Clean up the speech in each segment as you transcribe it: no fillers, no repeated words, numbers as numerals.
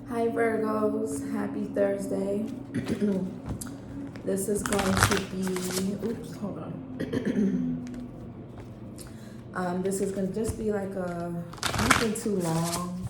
Hi Virgos, happy Thursday. This is going to be, oops, hold on. This is going to just be like nothing too long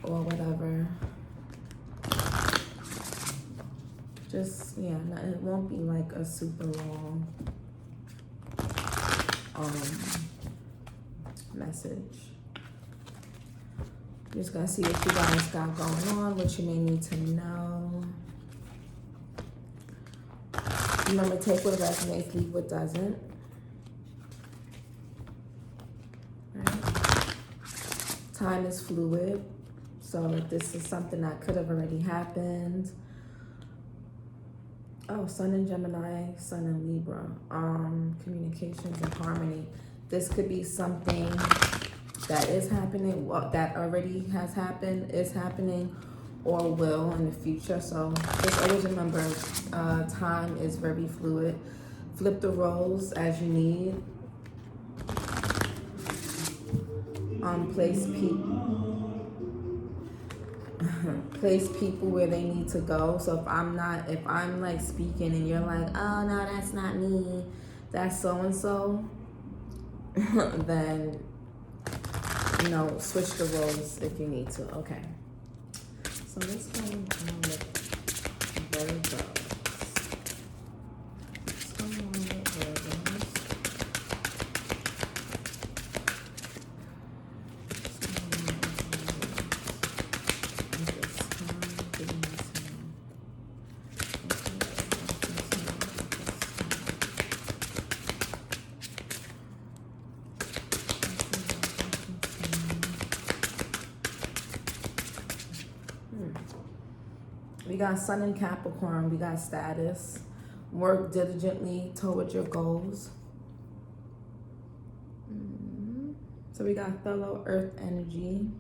or whatever. Just, yeah, it won't be like a super long message. I'm just going to see what you guys got going on, what you may need to know. Remember, take what resonates, leave what doesn't. Right? Time is fluid. So if this is something that could have already happened. Oh, Sun in Gemini, Sun in Libra. Communications and harmony. This could be something that is happening, that already has happened, is happening, or will in the future. So just always remember, time is very fluid. Flip the roles as you need. Place people where they need to go. So if I'm like speaking and you're like, oh no, that's not me, that's so and so, then switch the roles if you need to. Okay. So let's go with Virgo. What's going on with Virgos? We got Sun in Capricorn. We got status. Work diligently toward your goals. So we got fellow earth energy.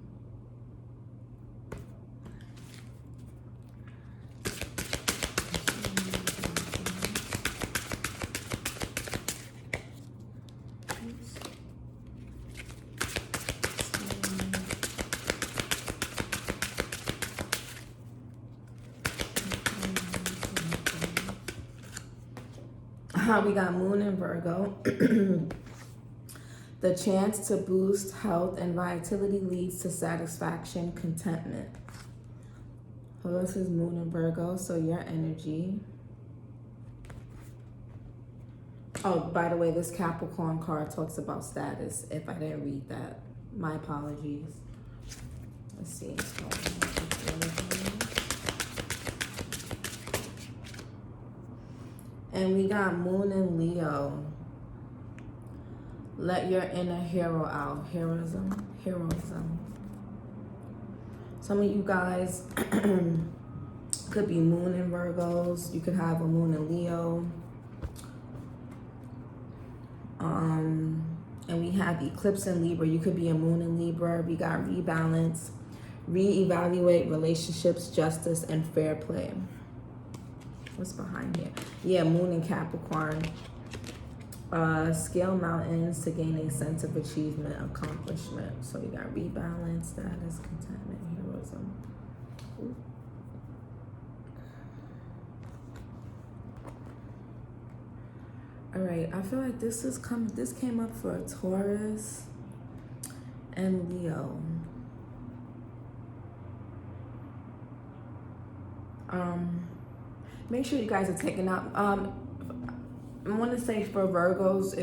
We got Moon in Virgo. The chance to boost health and vitality leads to satisfaction, contentment. So this is Moon in Virgo, so your energy. Oh, by the way, this Capricorn card talks about status. If I didn't read that, my apologies. Let's see. And we got Moon in Leo. Let your inner hero out. Heroism. Some of you guys could be Moon in Virgos. You could have a Moon in Leo. And we have Eclipse in Libra. You could be a Moon in Libra. We got rebalance, reevaluate relationships, justice, and fair play. What's behind here? Yeah, Moon in Capricorn. Scale mountains to gain a sense of achievement, accomplishment. So you got rebalance, status, contentment, heroism. Ooh. All right, I feel like this came up for Taurus and Leo. Make sure you guys are taking out. I want to say for Virgos,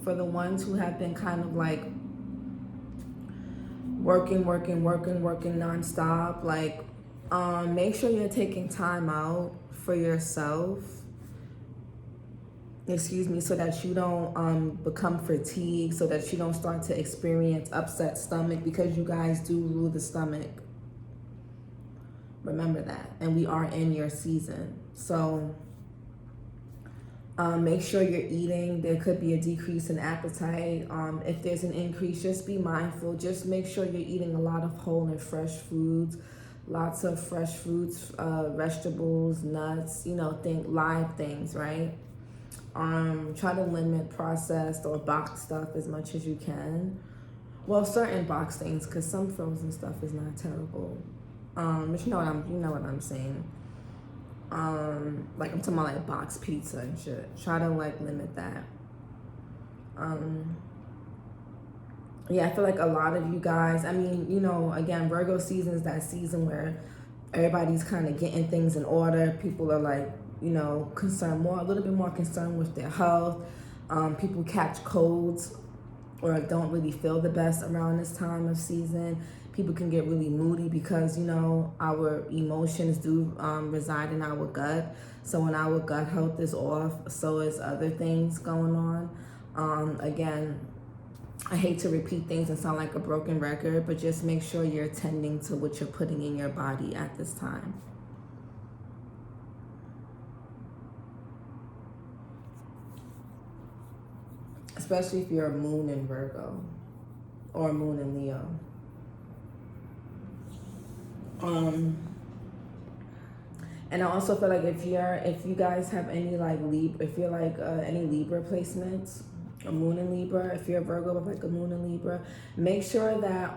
for the ones who have been kind of like working nonstop, like make sure you're taking time out for yourself. So that you don't become fatigued, so that you don't start to experience upset stomach, because you guys do rule the stomach. Remember that. And we are in your season. So make sure you're eating. There could be a decrease in appetite. If there's an increase, just be mindful. Just make sure you're eating a lot of whole and fresh foods. Lots of fresh fruits, vegetables, nuts, think live things, right? Try to limit processed or boxed stuff as much as you can. Well, certain box things, because some frozen stuff is not terrible. But you know what I'm saying. Like I'm talking about like box pizza and shit. Try to like limit that. Um, yeah, I feel like a lot of you guys, I mean, again, Virgo season is that season where everybody's kind of getting things in order. People are like, a little bit more concerned with their health. People catch colds or don't really feel the best around this time of season. People can get really moody because, our emotions do reside in our gut. So when our gut health is off, so is other things going on. Again, I hate to repeat things and sound like a broken record, but just make sure you're tending to what you're putting in your body at this time. Especially if you're a moon in Virgo or a moon in Leo. And I also feel like if you guys have any like if you're like any Libra placements, a moon in Libra, if you're a Virgo with like a moon in Libra, make sure that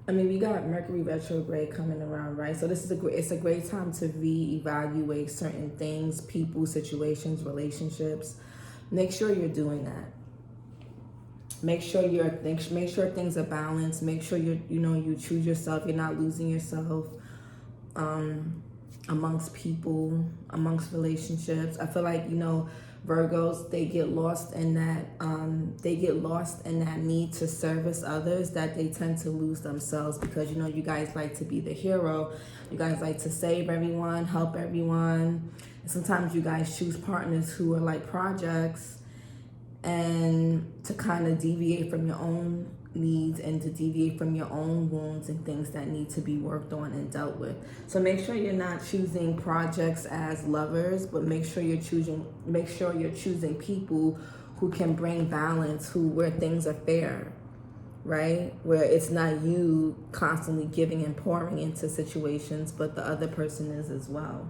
we got Mercury retrograde coming around, right? So it's a great time to reevaluate certain things, people, situations, relationships. Make sure you're doing that. Make sure things are balanced. Make sure you choose yourself. You're not losing yourself amongst people, amongst relationships. I feel like Virgos, they get lost in that need to service others, that they tend to lose themselves because you guys like to be the hero. You guys like to save everyone, help everyone. And sometimes you guys choose partners who are like projects, and to kind of deviate from your own needs and to deviate from your own wounds and things that need to be worked on and dealt with. So make sure you're not choosing projects as lovers, but make sure you're choosing people who can bring balance, where things are fair, right? Where it's not you constantly giving and pouring into situations, but the other person is as well.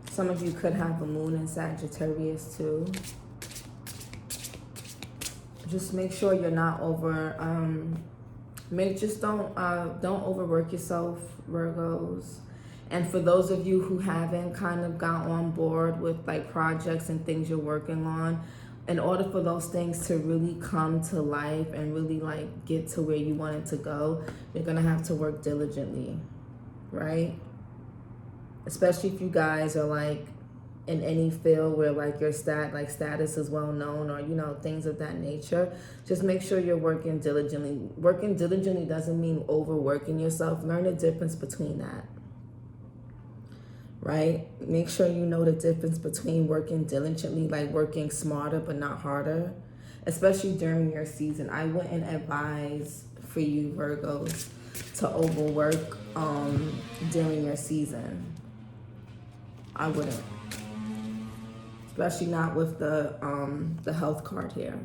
Some of you could have a moon in Sagittarius too. Just make sure you're not don't overwork yourself, Virgos. And for those of you who haven't kind of got on board with like projects and things you're working on, in order for those things to really come to life and really like get to where you want it to go, you're gonna have to work diligently, right? Especially if you guys are like in any field where like your status is well known, or things of that nature. Just make sure you're working diligently. Working diligently doesn't mean overworking yourself. Learn the difference between that, right? Make sure you know the difference between working diligently, like working smarter but not harder, especially during your season. I wouldn't advise for you Virgos to overwork during your season. I wouldn't, especially not with the health card here.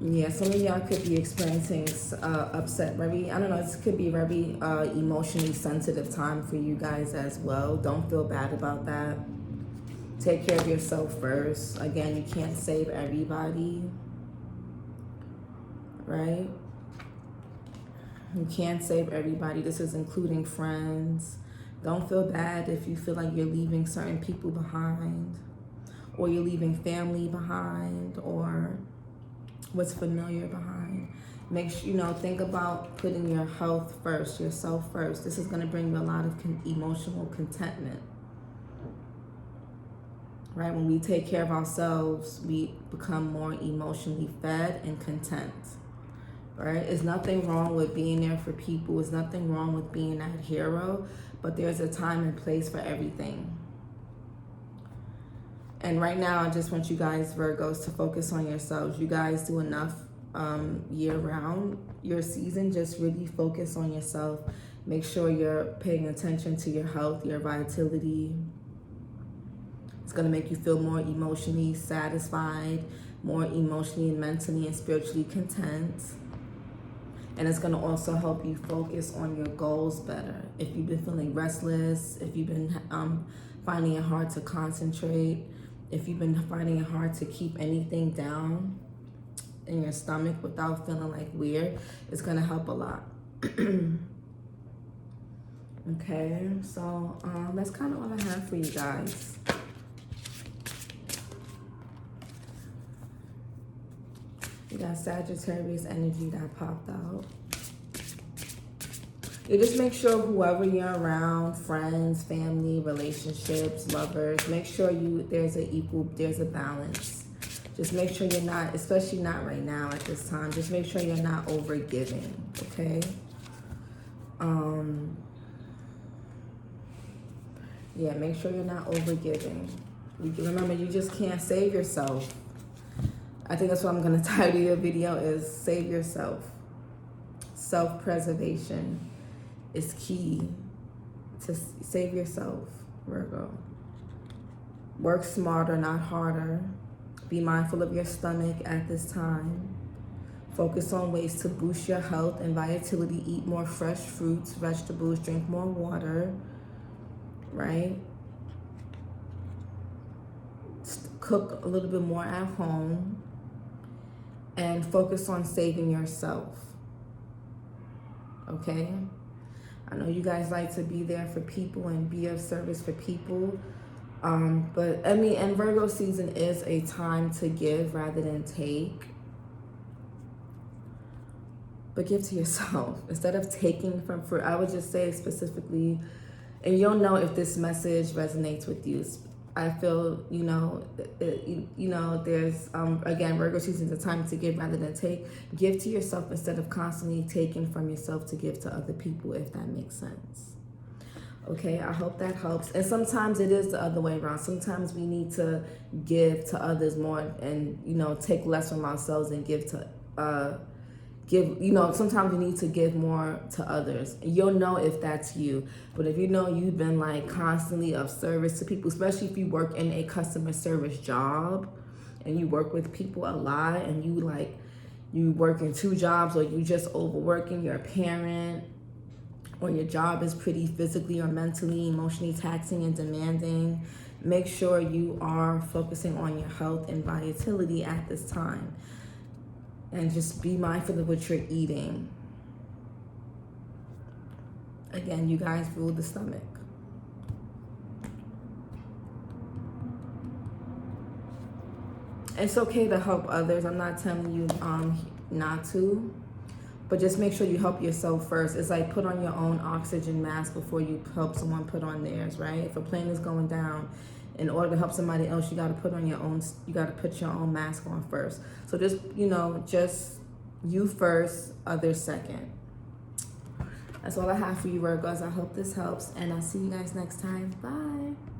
Yeah, some of y'all could be experiencing upset, this could be very emotionally sensitive time for you guys as well. Don't feel bad about that. Take care of yourself first. Again, you can't save everybody, right? You can't save everybody. This is including friends. Don't feel bad if you feel like you're leaving certain people behind, or you're leaving family behind, or what's familiar behind. Make sure, think about putting your health first, yourself first. This is going to bring you a lot of emotional contentment, right? When we take care of ourselves, we become more emotionally fed and content, right? There's nothing wrong with being there for people. There's nothing wrong with being that hero, but there's a time and place for everything. And right now, I just want you guys, Virgos, to focus on yourselves. You guys do enough year round. Your season, just really focus on yourself. Make sure you're paying attention to your health, your vitality. It's going to make you feel more emotionally satisfied, more emotionally and mentally and spiritually content. And it's going to also help you focus on your goals better. If you've been feeling restless, if you've been finding it hard to concentrate, if you've been finding it hard to keep anything down in your stomach without feeling like weird, it's going to help a lot. Okay, so that's kind of all I have for you guys. You got Sagittarius energy that popped out. You just make sure whoever you're around, friends, family, relationships, lovers, make sure there's a balance. Just make sure you're not, especially not right now at this time, just make sure you're not over giving, okay? Yeah, make sure you're not over giving. Remember, you just can't save yourself. I think that's what I'm going to title your video is save yourself. Self-preservation is key to save yourself, Virgo. Work smarter, not harder. Be mindful of your stomach at this time. Focus on ways to boost your health and vitality. Eat more fresh fruits, vegetables, drink more water, right? Cook a little bit more at home. And focus on saving yourself. Okay? I know you guys like to be there for people and be of service for people. But I mean, and Virgo season is a time to give rather than take. But give to yourself. Instead of taking from, I would just say specifically, and you'll know if this message resonates with you. I feel, there's, again, Virgo season is a time to give rather than take. Give to yourself instead of constantly taking from yourself to give to other people, if that makes sense. Okay, I hope that helps. And sometimes it is the other way around. Sometimes we need to give to others more and, take less from ourselves and give to, sometimes we need to give more to others. You'll know if that's you. But if you know you've been like constantly of service to people, especially if you work in a customer service job and you work with people a lot and you work in 2 jobs, or you just overworking, you're a parent, or your job is pretty physically or mentally, emotionally taxing and demanding, make sure you are focusing on your health and vitality at this time. And just be mindful of what you're eating. Again, you guys rule the stomach. It's okay to help others. I'm not telling you not to. But just make sure you help yourself first. It's like put on your own oxygen mask before you help someone put on theirs, right? If a plane is going down, in order to help somebody else, you got to put your own mask on first. So just, just you first, others second. That's all I have for you, Virgos. I hope this helps, and I'll see you guys next time. Bye.